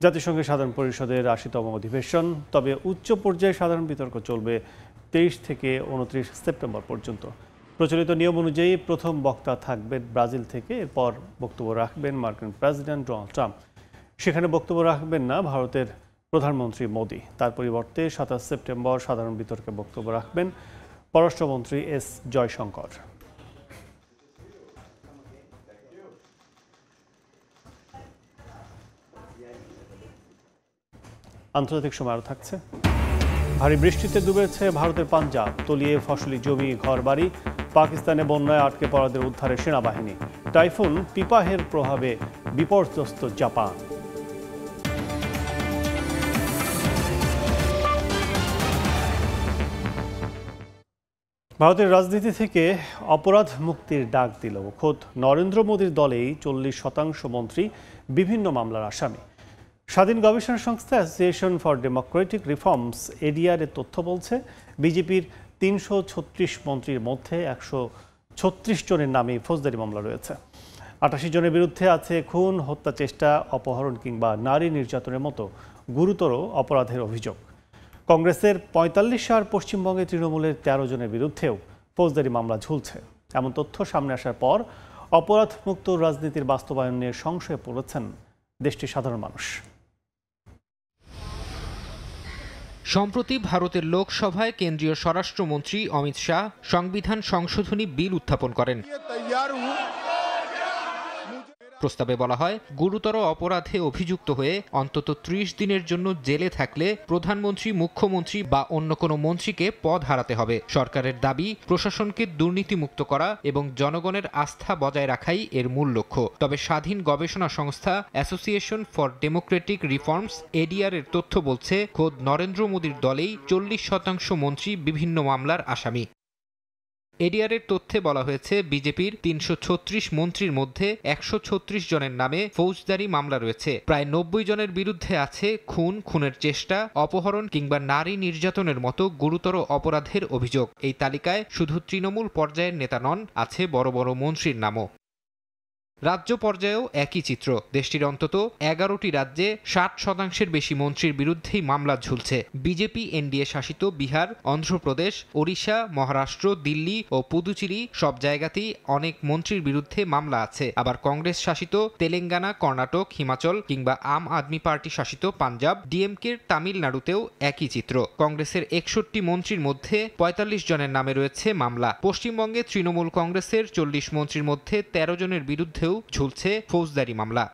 জাতিসংঘের সাধারণ পরিষদের ৮০তম অধিবেশন। তবে উচ্চ পর্যায়ে সাধারণ বিতর্ক চলবে ২৩ থেকে ২৯ সেপ্টেম্বর পর্যন্ত। প্রচলিত নিয়ম অনুযায়ী প্রথম বক্তা থাকবেন ব্রাজিল থেকে, এরপর বক্তব্য রাখবেন মার্কিন প্রেসিডেন্ট ডোনাল্ড ট্রাম্প। সেখানে বক্তব্য রাখবেন না ভারতের প্রধানমন্ত্রী মোদী। তার পরিবর্তে ২৭ সেপ্টেম্বর সাধারণ বিতর্কে বক্তব্য রাখবেন পররাষ্ট্রমন্ত্রী এস জয়শঙ্কর। আন্তর্জাতিক সময় আরও থাকছে। ভারী বৃষ্টিতে ডুবেছে ভারতের পাঞ্জাব, তলিয়ে ফসলি জমি, ঘরবাড়ি। পাকিস্তানে বন্যায় আটকে পড়াদের উদ্ধারে সেনাবাহিনী। টাইফুন পিপাহের প্রভাবে বিপর্যস্ত জাপান। ভারতের রাজনীতি থেকে অপরাধ মুক্তির ডাক দিল খোদ নরেন্দ্র মোদীর দলেই ৪০% মন্ত্রী বিভিন্ন মামলার আসামি। স্বাধীন গবেষণা সংস্থা association for Democratic reforms ADR এর তথ্য বলছে, বিজেপির ৩৩৬ মন্ত্রীর মধ্যে ১৩৬ জনের নামে ফৌজদারি মামলা রয়েছে। ৮৮ জনের বিরুদ্ধে আছে খুন, হত্যা চেষ্টা, অপহরণ কিংবা নারী নির্যাতনের মতো গুরুতর অপরাধের অভিযোগ। কংগ্রেসের ৪৫ আর পশ্চিমবঙ্গে তৃণমূলের ১৩ জনের বিরুদ্ধেও ফৌজদারি মামলা ঝুলছে। এমন তথ্য সামনে আসার পর অপরাধমুক্ত রাজনীতির বাস্তবায়ন নিয়ে সংশয়ে পড়েছেন দেশটির সাধারণ মানুষ। সম্প্রতি ভারতের লোকসভায় কেন্দ্রীয় স্বরাষ্ট্রমন্ত্রী অমিত শাহ সংবিধান সংশোধনী বিল উত্থাপন করেন। প্রস্তাবে বলা হয়, গুরুতর অপরাধে অভিযুক্ত হয়ে অন্তত ৩০ দিনের জন্য জেলে থাকলে প্রধানমন্ত্রী, মুখ্যমন্ত্রী বা অন্য কোনো মন্ত্রীকে পদ হারাতে হবে। সরকারের দাবি, প্রশাসনকে দুর্নীতিমুক্ত করা এবং জনগণের আস্থা বজায় রাখাই এর মূল লক্ষ্য। তবে স্বাধীন গবেষণা সংস্থা association for Democratic reforms ADR এর তথ্য বলছে, খোদ নরেন্দ্র মোদীর দলেই ৪০% মন্ত্রী বিভিন্ন মামলার আসামি। এডিআরের তথ্যে বলা হয়েছে বিজেপির ৩৩৬ মন্ত্রীর মধ্যে ১৩৬ জনের নামে ফৌজদারি মামলা রয়েছে। প্রায় ৯০ জনের বিরুদ্ধে আছে খুনের চেষ্টা, অপহরণ কিংবা নারী নির্যাতনের মতো গুরুতর অপরাধের অভিযোগ। এই তালিকায় শুধু তৃণমূল পর্যায়ের নেতা নন, আছে বড় বড় মন্ত্রীর নামও। রাজ্য পর্যায়েও একই চিত্র। দেশটির অন্তত ১১টি রাজ্যে ৬০% বেশি মন্ত্রীর বিরুদ্ধেই মামলা ঝুলছে। বিজেপি এনডিএ শাসিত বিহার, অন্ধ্রপ্রদেশ, ওড়িশা, মহারাষ্ট্র, দিল্লি ও পুদুচেরি সব জায়গাতেই অনেক মন্ত্রীর বিরুদ্ধে মামলা আছে। আবার কংগ্রেস শাসিত তেলেঙ্গানা, কর্ণাটক, হিমাচল কিংবা আম আদমি পার্টি শাসিত পাঞ্জাব, ডিএমকের তামিলনাড়ুতেও একই চিত্র। কংগ্রেসের ৬১ মন্ত্রীর মধ্যে ৪৫ জনের নামে রয়েছে মামলা। পশ্চিমবঙ্গে তৃণমূল কংগ্রেসের ৪০ মন্ত্রীর মধ্যে ১৩ জনের বিরুদ্ধেও ঝুলছে ফৌজদারি মামলা।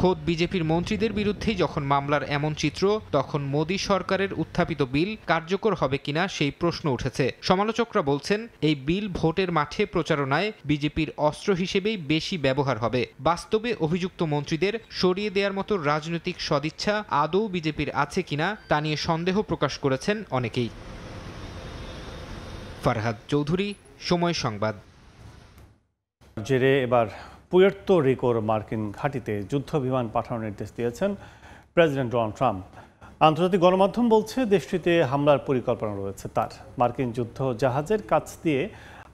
খোদ বিজেপির মন্ত্রীদের বিরুদ্ধেই যখন মামলার এমন চিত্র, তখন মোদী সরকারের উত্থাপিত বিল কার্যকর হবে কিনা সেই প্রশ্ন উঠেছে। সমালোচকরা বলছেন, এই বিল ভোটের মাঠে প্রচারণায় বিজেপির অস্ত্র হিসেবেই বেশি ব্যবহার হবে। বাস্তবে অভিযুক্ত মন্ত্রীদের সরিয়ে দেওয়ার মতো রাজনৈতিক সদিচ্ছা আদৌ বিজেপির আছে কিনা তা নিয়ে সন্দেহ প্রকাশ করেছেন অনেকেই। ফারহাদ চৌধুরী, সময় সংবাদ। জেরে এবার পুয়ের্তো রিকোর মার্কিন ঘাঁটিতে যুদ্ধ বিমান পাঠানোর নির্দেশ দিয়েছেন প্রেসিডেন্ট ডোনাল্ড ট্রাম্প। আন্তর্জাতিক গণমাধ্যম বলছে দেশটিতে হামলার পরিকল্পনা রয়েছে তার। মার্কিন যুদ্ধ জাহাজের কাছ দিয়ে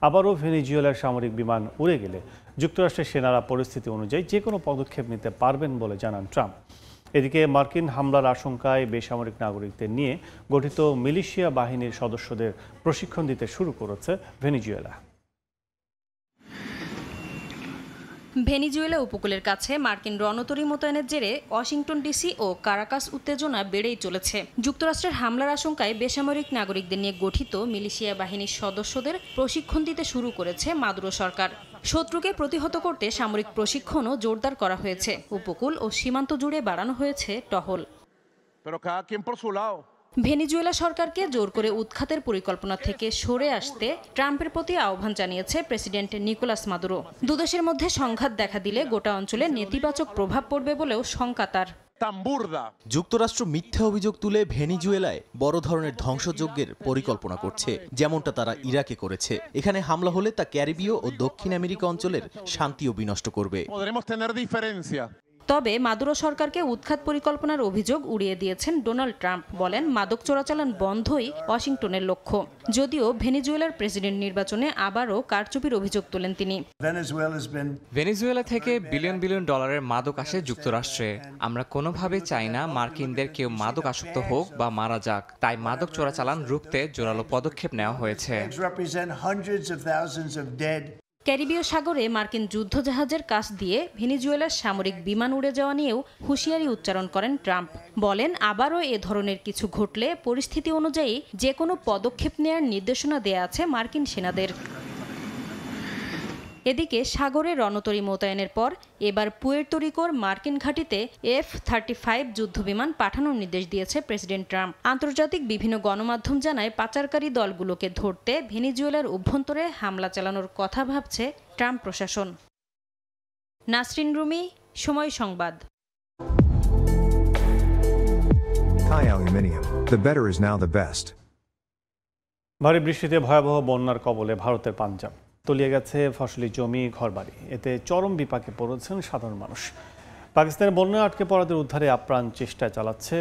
আবারও ভেনেজুয়েলার সামরিক বিমান উড়ে গেলে যুক্তরাষ্ট্রের সেনারা পরিস্থিতি অনুযায়ী যে কোনো পদক্ষেপ নিতে পারবেন বলে জানান ট্রাম্প। এদিকে মার্কিন হামলার আশঙ্কায় বেসামরিক নাগরিকদের নিয়ে গঠিত মিলিশিয়া বাহিনীর সদস্যদের প্রশিক্ষণ দিতে শুরু করেছে ভেনেজুয়েলা। ভেনেজুয়েলা উপকূলের কাছে মার্কিন রণতরী মোতায়েনের জেরে ওয়াশিংটন ডিসি ও কারাকাস উত্তেজনা বেড়েই চলেছে। যুক্তরাষ্ট্রের হামলার আশঙ্কায় বেসামরিক নাগরিকদের নিয়ে গঠিত মিলিশিয়া বাহিনীর সদস্যদের প্রশিক্ষণ দিতে শুরু করেছে মাদুরো সরকার। শত্রুকে প্রতিহত করতে সামরিক প্রশিক্ষণও জোরদার করা হয়েছে। উপকূল ও সীমান্ত জুড়ে বাড়ানো হয়েছে টহল। ভেনেজুয়েলা সরকারকে জোর করে উৎখাতের পরিকল্পনা থেকে সরে আসতে ট্রাম্পের প্রতি আহ্বান জানিয়েছে প্রেসিডেন্ট নিকোলাস মাদুরো। দুদেশের মধ্যে সংঘাত দেখা দিলে গোটা অঞ্চলে নেতিবাচক প্রভাব পড়বে বলেও শঙ্কা তার। যুক্তরাষ্ট্র মিথ্যা অভিযোগ তুলে ভেনেজুয়েলায় বড় ধরনের ধ্বংসযজ্ঞের পরিকল্পনা করছে, যেমনটা তারা ইরাকে করেছে। এখানে হামলা হলে তা ক্যারিবীয় ও দক্ষিণ আমেরিকা অঞ্চলের শান্তিও বিনষ্ট করবে। তবে মাদুরো সরকারকে উৎখাত পরিকল্পনার অভিযোগ উড়িয়ে দিয়েছেন ডোনাল্ড ট্রাম্প। বলেন, মাদক চোরাচালান বন্ধই ওয়াশিংটনের লক্ষ্য। যদিও ভেনেজুয়েলার প্রেসিডেন্ট নির্বাচনে আবারও কারচুপির অভিযোগ তোলেন তিনি। ভেনেজুয়েলা থেকে বিলিয়ন বিলিয়ন ডলারের মাদক আসে যুক্তরাষ্ট্রে। আমরা কোনোভাবে চাই না মার্কিনদের কেউ মাদক আসক্ত হোক বা মারা যাক। তাই মাদক চোরাচালান রুখতে জোরালো পদক্ষেপ নেওয়া হয়েছে। ক্যারিবীয় সাগরে মার্কিন যুদ্ধজাহাজের কাছ দিয়ে ভেনেজুয়েলার সামরিক বিমান উড়ে যাওয়া নিয়েও হুঁশিয়ারি উচ্চারণ করেন ট্রাম্প। বলেন, আবারও এ ধরনের কিছু ঘটলে পরিস্থিতি অনুযায়ী যে কোনো পদক্ষেপ নেওয়ার নির্দেশনা দেয়া আছে মার্কিন সেনাদের। এদিকে সাগরে রণতরী মোতায়েনের পর এবার পুয়ের্তো রিকোর মার্কিন ঘাঁটিতে F-35 যুদ্ধবিমান পাঠানোর নির্দেশ দিয়েছে প্রেসিডেন্ট ট্রাম্প। আন্তর্জাতিক বিভিন্ন গণমাধ্যম জানায়, পাচারকারী দলগুলোকে ধরতে ভেনেজুয়েলার অভ্যন্তরে হামলা চালানোর কথা ভাবছে ট্রাম্প প্রশাসন। নাসরিন রুমি, সময় সংবাদ। Thai Aluminium. The better is now the best. ভারী বৃষ্টিতে ভয়াবহ বন্যার কবলে ভারতের পাঞ্জাব। তলিয়ে গেছে ফসলি জমি, ঘরবাড়ি। এতে চরম বিপাকে পড়েছেন সাধারণ মানুষ। পাকিস্তানের বন্যায় আটকে পড়াদের উদ্ধারে আপ্রাণ চেষ্টা চালাচ্ছে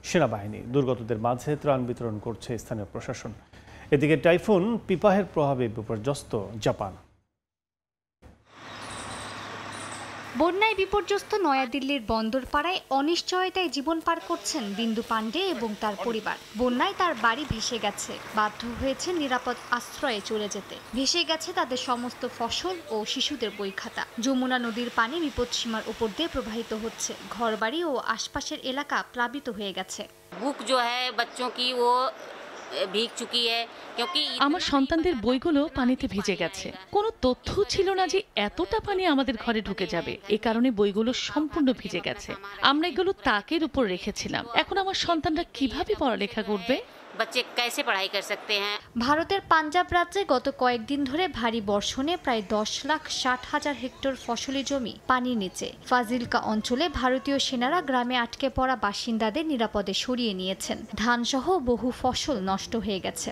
সেনাবাহিনী। দুর্গতদের মাঝে ত্রাণ বিতরণ করছে স্থানীয় প্রশাসন। এদিকে টাইফুন পিপাহের প্রভাবে বিপর্যস্ত জাপান। বন্যায় বিপর্যস্ত নয়াদিল্লির বন্দরপাড়ায় অনিশ্চয়তায় জীবন পার করছেন বিন্দু পান্ডে এবং তার পরিবার। বন্যায় তার বাড়ি ভেসে গেছে, বাধ্য হয়েছে নিরাপদ আশ্রয়ে চলে যেতে। ভেসে গেছে তাদের সমস্ত ফসল ও শিশুদের বই খাতা। যমুনা নদীর পানি বিপদসীমার উপর দিয়ে প্রবাহিত হচ্ছে। ঘরবাড়ি ও আশপাশের এলাকা প্লাবিত হয়ে গেছে। আমার সন্তানদের বইগুলো পানিতে ভিজে গেছে। কোনো তথ্য ছিল না যে এতটা পানি আমাদের ঘরে ঢুকে যাবে। এ কারণে বইগুলো সম্পূর্ণ ভিজে গেছে। আমরা এগুলো তাকের উপর রেখেছিলাম। এখন আমার সন্তানরা কিভাবে পড়ালেখা করবে? ভারতের পাঞ্জাব রাজ্যে গত কয়েকদিন ধরে ভারী বর্ষণে প্রায় 10,60,000 হেক্টর ফসলি জমি পানির নিচে। ফাজিলকা অঞ্চলে ভারতীয় সেনারা গ্রামে আটকে পড়া বাসিন্দাদের নিরাপদে সরিয়ে নিয়েছেন। ধানসহ বহু ফসল নষ্ট হয়ে গেছে।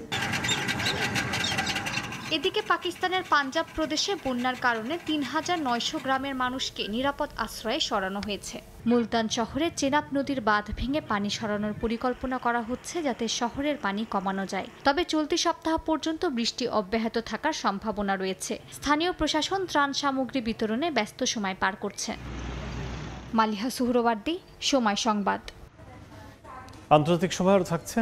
এদিকে পাকিস্তানের পাঞ্জাব প্রদেশে বন্যার কারণে ৩,৯০০ গ্রামের মানুষকে নিরাপদ আশ্রয়ে সরানো হয়েছে। মুলতান শহরে চেনাব নদীর বাঁধ ভেঙে পানি সরানোর পরিকল্পনা করা হচ্ছে যাতে শহরের পানি কমানো যায়। তবে চলতি সপ্তাহ পর্যন্ত বৃষ্টি অব্যাহত থাকার সম্ভাবনা রয়েছে। স্থানীয় প্রশাসন ত্রাণ সামগ্রী বিতরণে ব্যস্ত সময় পার করছে। মালিহা সুহরওয়ার্দী, সময় সংবাদ। আন্তর্জাতিক সময় থাকছে।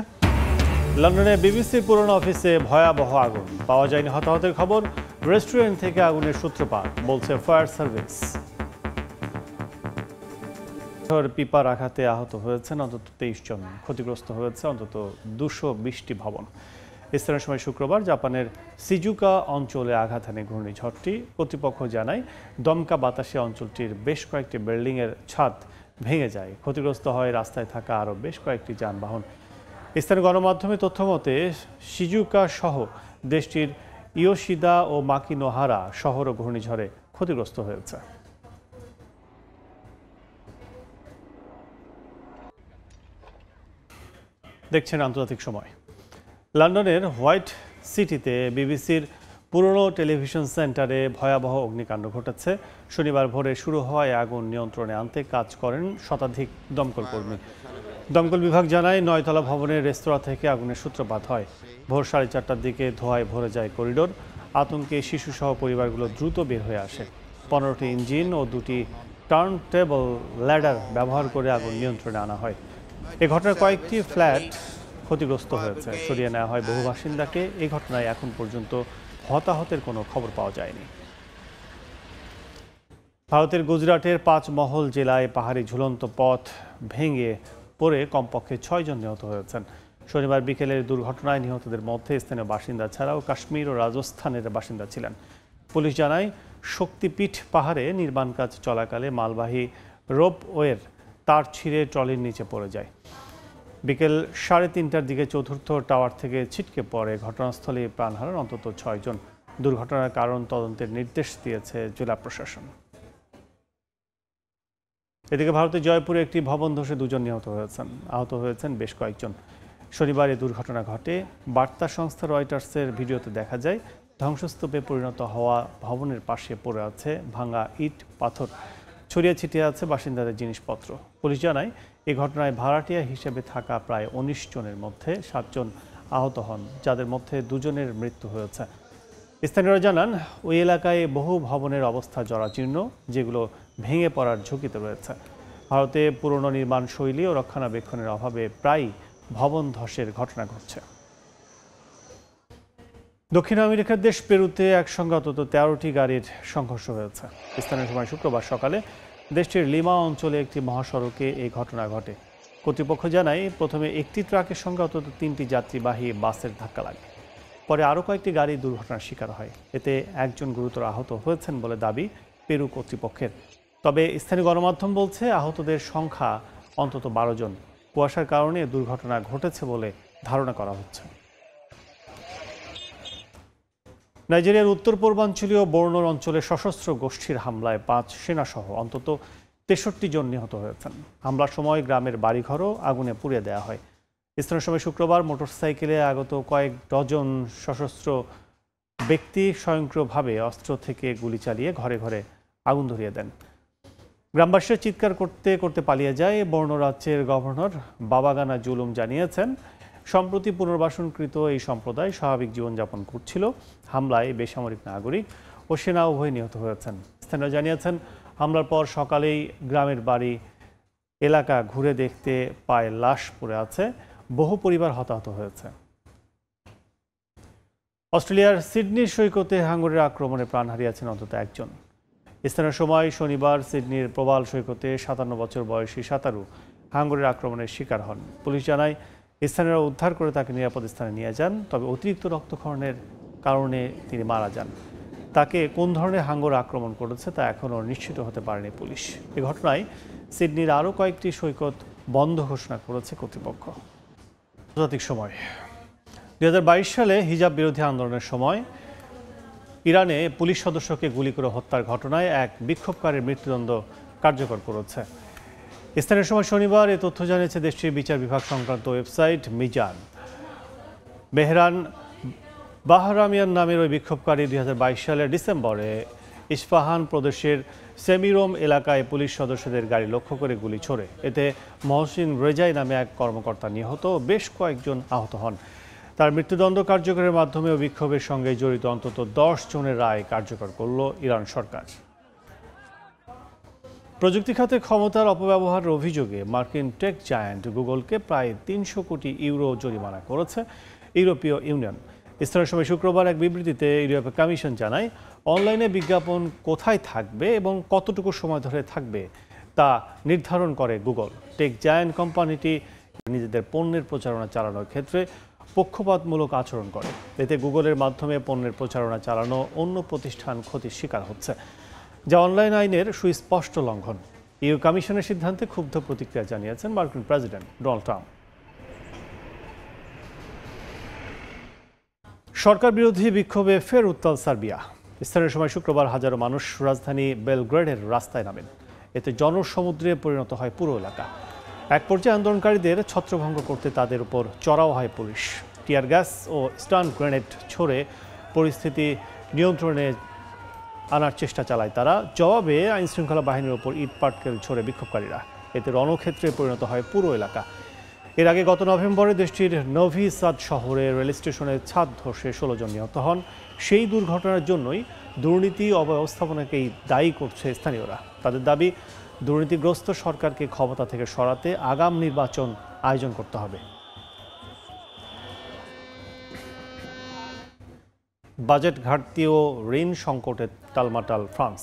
লন্ডনে বিবিসির পুরনো অফিসে ভয়াবহ আগুন, পাওয়া যায়নি হতাহতের খবর। রেস্টুরেন্ট থেকে আগুনের সূত্রপাত, বলছে ফায়ার সার্ভিস। পিপার আঘাতে আহত হয়েছেন অন্তত 23 জন, ক্ষতিগ্রস্ত হয়েছে অন্তত 220টি ভবন। স্থানীয় সময় শুক্রবার জাপানের সিজুকা অঞ্চলে আঘাত হানে ঘূর্ণিঝড়টি। কর্তৃপক্ষ জানায় দমকা বাতাসে অঞ্চলটির বেশ কয়েকটি বিল্ডিংয়ের ছাদ ভেঙে যায়। ক্ষতিগ্রস্ত হয় রাস্তায় থাকা আরও বেশ কয়েকটি যানবাহন। স্থানীয় গণমাধ্যমে তথ্য মতে সিজুকা সহ দেশটির ইয়োশিদা ও মাকিনোহারা শহরও ঘূর্ণিঝড়ে ক্ষতিগ্রস্ত হয়েছে। দেখছেন আন্তর্জাতিক সময়। লন্ডনের হোয়াইট সিটিতে বিবিসির পুরনো টেলিভিশন সেন্টারে ভয়াবহ অগ্নিকাণ্ড ঘটেছে। শনিবার ভোরে শুরু হওয়া আগুন নিয়ন্ত্রণে আনতে কাজ করেন শতাধিক দমকল কর্মী। দমকল বিভাগ জানায় 9তলা ভবনের রেস্তোরাঁ থেকে আগুনের সূত্রপাত হয়। ভোর 4:30টার দিকে ধোঁয়ায় ভরে যায় করিডোর। আতঙ্কে শিশুসহ পরিবারগুলো দ্রুত বের হয়ে আসে। 15টি ইঞ্জিন ও 2টি টার্ন টেবল ল্যাডার ব্যবহার করে আগুন নিয়ন্ত্রণে আনা হয়। এ ঘটনায় কয়েকটি ফ্ল্যাট ক্ষতিগ্রস্ত হয়েছে, সরিয়ে নেওয়া হয় বহু বাসিন্দাকে। এই ঘটনায় এখন পর্যন্ত হতাহতের কোনো খবর পাওয়া যায়নি। ভারতের গুজরাটের 5 মহল জেলায় পাহাড়ি ঝুলন্ত পথ ভেঙে পড়ে কমপক্ষে 6 জন নিহত হয়েছেন। শনিবার বিকেলের দুর্ঘটনায় নিহতদের মধ্যে স্থানীয় বাসিন্দা ছাড়াও কাশ্মীর ও রাজস্থানের বাসিন্দা ছিলেন। পুলিশ জানায় শক্তিপীঠ পাহাড়ে নির্মাণ কাজ চলাকালে মালবাহী রোপওয়ের তার ছিঁড়ে ট্রলির নিচে পড়ে যায়। বিকেল 3:30টার দিকে চতুর্থ টাওয়ার থেকে ছিটকে পড়ে ঘটনাস্থলে প্রাণ হারান অন্তত 6 জন। দুর্ঘটনার কারণ তদন্তের নির্দেশ দিয়েছে জেলা প্রশাসন। এদিকে ভারতের জয়পুরে একটি ভবন ধসে 2 জন নিহত হয়েছেন, আহত হয়েছেন বেশ কয়েকজন। শনিবার এই দুর্ঘটনা ঘটে। বার্তা সংস্থা রয়টার্সের ভিডিওতে দেখা যায় ধ্বংসস্তূপে পরিণত হওয়া ভবনের পাশে পড়ে আছে ভাঙা ইট পাথর, ছড়িয়ে ছিটিয়ে আছে বাসিন্দাদের জিনিসপত্র। পুলিশ জানায় এই ঘটনায় ভাড়াটিয়া হিসেবে থাকা প্রায় 19 জনের মধ্যে 7 জন আহত হন, যাদের মধ্যে 2 জনের মৃত্যু হয়েছে। স্থানীয়রা জানান ওই এলাকায় বহু ভবনের অবস্থা জরাজীর্ণ, যেগুলো ভেঙে পড়ার ঝুঁকিতে রয়েছে। ভারতে পুরনো নির্মাণ শৈলী ও রক্ষণাবেক্ষণের অভাবে প্রায় ভবন ধসের ঘটনা ঘটছে। দক্ষিণ আমেরিকার দেশ পেরুতে একসঙ্গে অন্তত 13টি গাড়ির সংঘর্ষ হয়েছে। স্থানীয় সময় শুক্রবার সকালে দেশটির লিমা অঞ্চলে একটি মহাসড়কে এই ঘটনা ঘটে। কর্তৃপক্ষ জানায় প্রথমে একটি ট্রাকের সঙ্গে অন্তত 3টি যাত্রীবাহী বাসের ধাক্কা লাগে। পরে আরও কয়েকটি গাড়ি দুর্ঘটনার শিকার হয়। এতে 1 জন গুরুতর আহত হয়েছেন বলে দাবি পেরু কর্তৃপক্ষের। তবে স্থানীয় গণমাধ্যম বলছে আহতদের সংখ্যা অন্তত 12 জন। কুয়াশার কারণে দুর্ঘটনা ঘটেছে বলে ধারণা করা হচ্ছে। নাইজেরিয়ার উত্তর পূর্বাঞ্চলীয় বর্নোর অঞ্চলে সশস্ত্র গোষ্ঠীর হামলায় 5 সেনাসহ অন্তত 63 জন নিহত হয়েছেন। হামলার সময় গ্রামের বাড়িঘরও আগুনে পুড়িয়ে দেওয়া হয়। স্থানীয় সময় শুক্রবার মোটরসাইকেলে আগত কয়েক ডজন সশস্ত্র ব্যক্তি স্বয়ংক্রিয়ভাবে অস্ত্র থেকে গুলি চালিয়ে ঘরে ঘরে আগুন ধরিয়ে দেন। গ্রামবাসীরা চিৎকার করতে করতে পালিয়ে যায়। বর্নো রাজ্যের গভর্নর বাবাগানা জুলুম জানিয়েছেন সম্প্রতি পুনর্বাসনকৃত এই সম্প্রদায় স্বাভাবিক জীবনযাপন করছিল। হামলায় বেসামরিক নাগরিক ও সেনা উভয় নিহত হয়েছেন। স্থানীয় জানিয়েছেন হামলার পর সকালেই গ্রামের বাড়ি এলাকা ঘুরে দেখতে পায় লাশ পড়ে আছে, বহু পরিবার হতাহত হয়েছে। অস্ট্রেলিয়ার সিডনির সৈকতে হাঙ্গরের আক্রমণে প্রাণ হারিয়েছেন অন্তত 1 জন। স্থানীয় সময় শনিবার সিডনির প্রবাল সৈকতে 57 বছর বয়সী সাঁতারু হাঙ্গরের আক্রমণের শিকার হন। পুলিশ জানায় স্থানীয়রা উদ্ধার করে তাকে নিরাপদ স্থানে নিয়ে যান, তবে অতিরিক্ত রক্তক্ষরণের কারণে তিনি মারা যান। তাকে কোন ধরনের হাঙ্গর আক্রমণ করেছে তা এখনও নিশ্চিত হতে পারেনি পুলিশ। এ ঘটনায় সিডনির আরও কয়েকটি সৈকত বন্ধ ঘোষণা করেছে কর্তৃপক্ষ। আন্তর্জাতিক সময় 2022 সালে হিজাব বিরোধী আন্দোলনের সময় ইরানে পুলিশ সদস্যকে গুলি করে হত্যার ঘটনায় এক বিক্ষোভকারীর মৃত্যুদণ্ড কার্যকর করেছে। স্থানীয় সময় শনিবার এ তথ্য জানিয়েছে দেশটির বিচার বিভাগ সংক্রান্ত ওয়েবসাইট মিজান। মেহরান বাহরামিয়ান নামের ওই বিক্ষোভকারী 2022 সালের ডিসেম্বরে ইস্পাহান প্রদেশের সেমিরোম এলাকায় পুলিশ সদস্যদের গাড়ি লক্ষ্য করে গুলি ছোড়ে। এতে মহসিন রেজাই নামে এক কর্মকর্তা নিহত, বেশ কয়েকজন আহত হন। তার মৃত্যুদণ্ড কার্যকরের মাধ্যমে বিক্ষোভের সঙ্গে জড়িত অন্তত 10 জনের রায় কার্যকর করল ইরান সরকার। প্রযুক্তি খাতে ক্ষমতার অপব্যবহারের অভিযোগে মার্কিন টেক জায়ান্ট গুগলকে প্রায় 300 কোটি ইউরো জরিমানা করেছে ইউরোপীয় ইউনিয়ন। স্থানীয় সময় শুক্রবার এক বিবৃতিতে ইউরোপীয় কমিশন জানায়, অনলাইনে বিজ্ঞাপন কোথায় থাকবে এবং কতটুকু সময় ধরে থাকবে তা নির্ধারণ করে গুগল। টেক জায়ান্ট কোম্পানিটি নিজেদের পণ্যের প্রচারণা চালানোর ক্ষেত্রে পক্ষপাতমূলক আচরণ করে। এতে গুগলের মাধ্যমে পণ্যের প্রচারণা চালানো অন্য প্রতিষ্ঠান ক্ষতির শিকার হচ্ছে, যা অনলাইন আইনের সুস্পষ্ট লঙ্ঘন। ইউ কমিশনের সিদ্ধান্তে ক্ষুব্ধ প্রতিক্রিয়া জানিয়েছেন মার্কিন প্রেসিডেন্ট ডোনাল্ড ট্রাম্প। সরকার বিরোধী বিক্ষোভে ফের উত্তাল সার্বিয়া। স্থানীয় সময় শুক্রবার হাজারো মানুষ রাজধানী বেলগ্রেডের রাস্তায় নামেন। এতে জনসমুদ্রে পরিণত হয় পুরো এলাকা। এক পর্যায়ে আন্দোলনকারীদের ছত্রভঙ্গ করতে তাদের উপর চড়াও হয় পুলিশ। টিয়ার গ্যাস ও স্টান গ্রেনেড ছড়ে পরিস্থিতি নিয়ন্ত্রণে আনার চেষ্টা চালায় তারা। জবাবে আইনশৃঙ্খলা বাহিনীর ওপর ইট পাটকেল ছড়ে বিক্ষোভকারীরা। এতে রণক্ষেত্রে পরিণত হয় পুরো এলাকা। এর আগে গত নভেম্বরে দেশটির নভি সাদ শহরে রেল স্টেশনের ছাদ ধসে 16 জন নিহত হন। সেই দুর্ঘটনার জন্যই দুর্নীতি অব্যবস্থাপনাকেই দায়ী করছে স্থানীয়রা। তাদের দাবি, দুর্নীতিগ্রস্ত সরকারকে ক্ষমতা থেকে সরাতে আগাম নির্বাচন আয়োজন করতে হবে। বাজেট ঘাটতি ও ঋণ সংকটে টালমাটাল ফ্রান্স।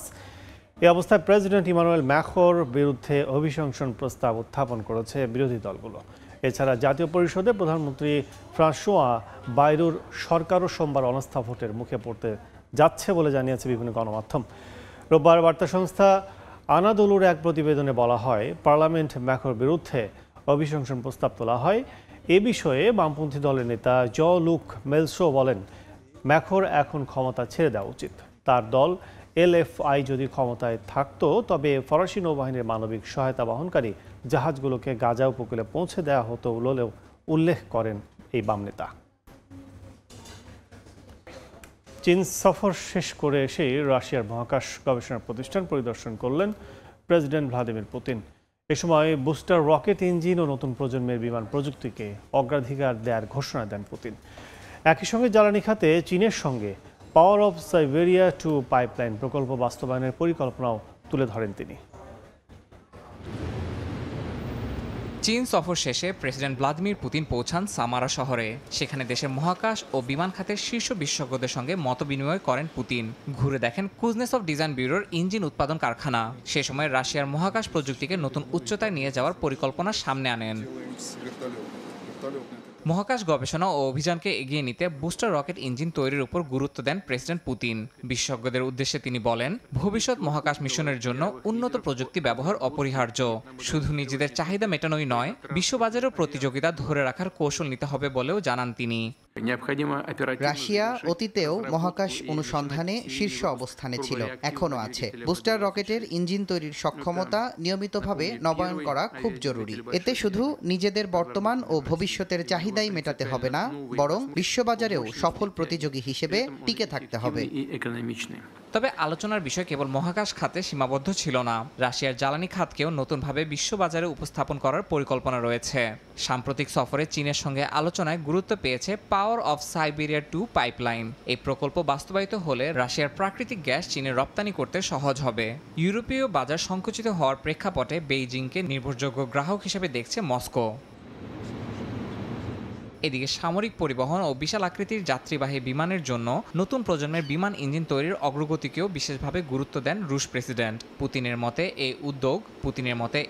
এই অবস্থায় প্রেসিডেন্ট ইমানুয়েল ম্যাখোর বিরুদ্ধে অভিশংসন প্রস্তাব উত্থাপন করেছে বিরোধী দলগুলো। এছাড়া জাতীয় পরিষদে প্রধানমন্ত্রী ফ্রাঁসোয়া বাইরুর সরকারও সোমবার অনাস্থা ভোটের মুখে পড়তে যাচ্ছে বলে জানিয়েছে বিভিন্ন গণমাধ্যম। রোববার বার্তা সংস্থা আনাদোলুর এক প্রতিবেদনে বলা হয়, পার্লামেন্ট ম্যাখোর বিরুদ্ধে অভিশংসন প্রস্তাব তোলা হয়। এ বিষয়ে বামপন্থী দলের নেতা জ-লুক মেলসো বলেন, ম্যাখোর এখন ক্ষমতা ছেড়ে দেওয়া উচিত। তার দল LFI যদি ক্ষমতায় থাকতো তবে ফরাসি নৌবাহিনীর মানবিক সহায়তা বহনকারী জাহাজগুলোকে গাজা উপকূলে পৌঁছে দেওয়া হতো বলেও উল্লেখ করেন এই বাম নেতা। চীন সফর শেষ করে এসেই রাশিয়ার মহাকাশ গবেষণা প্রতিষ্ঠান পরিদর্শন করলেন প্রেসিডেন্ট ভ্লাদিমির পুতিন। এ সময় বুস্টার রকেট ইঞ্জিন ও নতুন প্রজন্মের বিমান প্রযুক্তিকে অগ্রাধিকার দেওয়ার ঘোষণা দেন পুতিন। একই সঙ্গে জ্বালানি খাতে চীনের সঙ্গে পাওয়ার অফ সাইবেরিয়া 2 পাইপলাইন প্রকল্প বাস্তবায়নের পরিকল্পনাও তুলে ধরেন তিনি। চীন সফর শেষে প্রেসিডেন্ট ভ্লাদিমির পুতিন পৌঁছান সামারা শহরে। সেখানে দেশের মহাকাশ ও বিমান খাতের শীর্ষ বিশেষজ্ঞদের সঙ্গে মতবিনিময় করেন পুতিন। ঘুরে দেখেন কুজনেসভ ডিজাইন ব্যুরোর ইঞ্জিন উৎপাদন কারখানা। সে সময় রাশিয়ার মহাকাশ প্রযুক্তিকে নতুন উচ্চতায় নিয়ে যাওয়ার পরিকল্পনা সামনে আনেন। মহাকাশ গবেষণা ও অভিযানকে এগিয়ে নিতে বুস্টার রকেট ইঞ্জিন তৈরির উপর গুরুত্ব দেন প্রেসিডেন্ট পুতিন। বিশেষজ্ঞদের উদ্দেশ্যে তিনি বলেন, ভবিষ্যৎ মহাকাশ মিশনের জন্য উন্নত প্রযুক্তি ব্যবহার অপরিহার্য। শুধু নিজেদের চাহিদা মেটানোই নয়, বিশ্ববাজারেও প্রতিযোগিতা ধরে রাখার কৌশল নিতে হবে বলেও জানান তিনি। রাশিয়া অতীতেও মহাকাশ অনুসন্ধানে শীর্ষ অবস্থানে ছিল, এখনো আছে। বুস্টার রকেটের ইঞ্জিন তৈরির সক্ষমতা নিয়মিতভাবে নবায়ন করা খুব জরুরি। এতে শুধু নিজেদের বর্তমান ও ভবিষ্যতের চাহিদাই মেটাতে হবে না, বরং বিশ্ববাজারেও সফল প্রতিযোগী হিসেবে টিকে থাকতে হবে। তবে আলোচনার বিষয় কেবল মহাকাশ খাতে সীমাবদ্ধ ছিল না। রাশিয়ার জ্বালানি খাতকেও নতুনভাবে বিশ্ববাজারে উপস্থাপন করার পরিকল্পনা রয়েছে। সাম্প্রতিক সফরে চীনের সঙ্গে আলোচনায় গুরুত্ব পেয়েছে পাওয়ার অফ সাইবেরিয়া 2 পাইপলাইন। এই প্রকল্প বাস্তবায়িত হলে রাশিয়ার প্রাকৃতিক গ্যাস চীনে রপ্তানি করতে সহজ হবে। ইউরোপীয় বাজার সংকুচিত হওয়ার প্রেক্ষাপটে বেইজিংকে নির্ভরযোগ্য গ্রাহক হিসেবে দেখছে মস্কো। এদিকে সামরিক পরিবহন ও বিশাল আকৃতির যাত্রীবাহী বিমানের জন্য নতুন প্রজন্মের বিমান ইঞ্জিন তৈরির অগ্রগতিকেও বিশেষভাবে গুরুত্ব দেন রুশ প্রেসিডেন্ট। পুতিনের মতে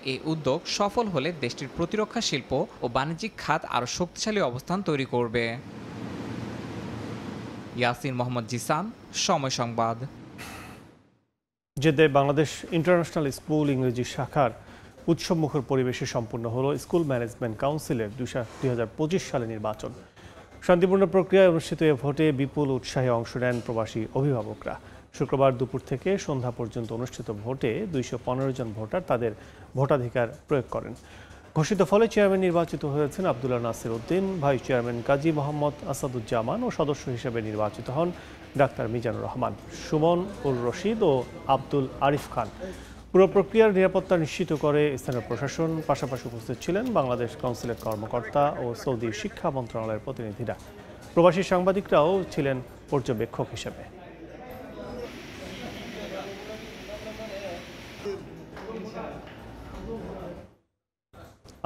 এই উদ্যোগ সফল হলে দেশটির প্রতিরক্ষা শিল্প ও বাণিজ্যিক খাত আরও শক্তিশালী অবস্থান তৈরি করবে। ইয়াসিন মোহাম্মদ জিসান, সময় সংবাদ। জেদ্দায় বাংলাদেশ ইন্টারন্যাশনাল স্কুল ইংরেজি শাখার উৎসবমুখর পরিবেশে সম্পন্ন হলো স্কুল ম্যানেজমেন্ট কাউন্সিলের 2025 সালে নির্বাচন। শান্তিপূর্ণ প্রক্রিয়ায় অনুষ্ঠিত এ ভোটে বিপুল উৎসাহে অংশ নেন প্রবাসী অভিভাবকরা। শুক্রবার দুপুর থেকে সন্ধ্যা পর্যন্ত অনুষ্ঠিত ভোটে 215 জন ভোটার তাদের ভোটাধিকার প্রয়োগ করেন। ঘোষিত ফলে চেয়ারম্যান নির্বাচিত হয়েছেন আব্দুল্লাহ নাসির উদ্দিন, ভাইস চেয়ারম্যান কাজী মোহাম্মদ আসাদুজ্জামান ও সদস্য হিসেবে নির্বাচিত হন ডাক্তার মিজানুর রহমান, সুমন উর রশিদ ও আব্দুল আরিফ খান। পুরো প্রক্রিয়ার নিরাপত্তা নিশ্চিত করে স্থানীয় প্রশাসন, পাশাপাশি উপস্থিত ছিলেন বাংলাদেশ কনসুলেট কর্মকর্তা ও সৌদি শিক্ষা মন্ত্রণালয়ের প্রতিনিধিরা। প্রবাসী সাংবাদিকরাও ছিলেন পর্যবেক্ষক হিসেবে।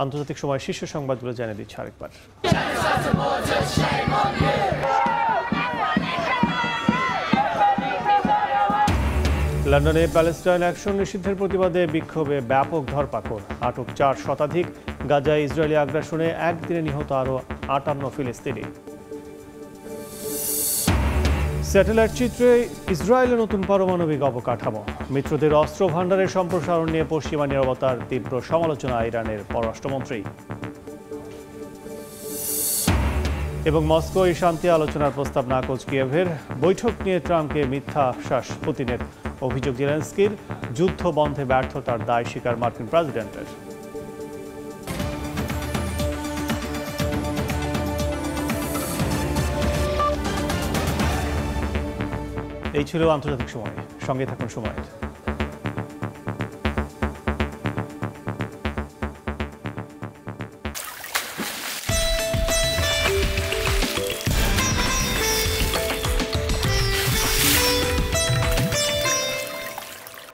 আন্তর্জাতিক সময় শীর্ষ সংবাদগুলো জানিয়ে দিচ্ছে আরেকবার। লন্ডনে প্যালেস্টাইন অ্যাকশন নিষিদ্ধের প্রতিবাদে বিক্ষোভে ব্যাপক ধরপাকড়, আটক 4 শতাধিক। গাজায় ইসরায়েলি আগ্রাসনে একদিনে নিহত আরও 58 ফিলিস্তিনি। স্যাটেলাইট চিত্রে ইসরায়েলের নতুন পারমাণবিক অবকাঠামো, মিত্রদের অস্ত্র ভাণ্ডারের সম্প্রসারণ নিয়ে পশ্চিমা নীরবতার তীব্র সমালোচনা ইরানের পররাষ্ট্রমন্ত্রী। এবং মস্কোয় শান্তি আলোচনার প্রস্তাব নাকচ কিয়েভের, বৈঠক নিয়ে ট্রাম্পকে মিথ্যা আশ্বাস পুতিনের, অভিযোগ জেলেনস্কির, যুদ্ধ বন্ধে ব্যর্থতার দায় স্বীকার মার্কিন প্রেসিডেন্টের। এই ছিল আন্তর্জাতিক সময়। সঙ্গে থাকুন সময়।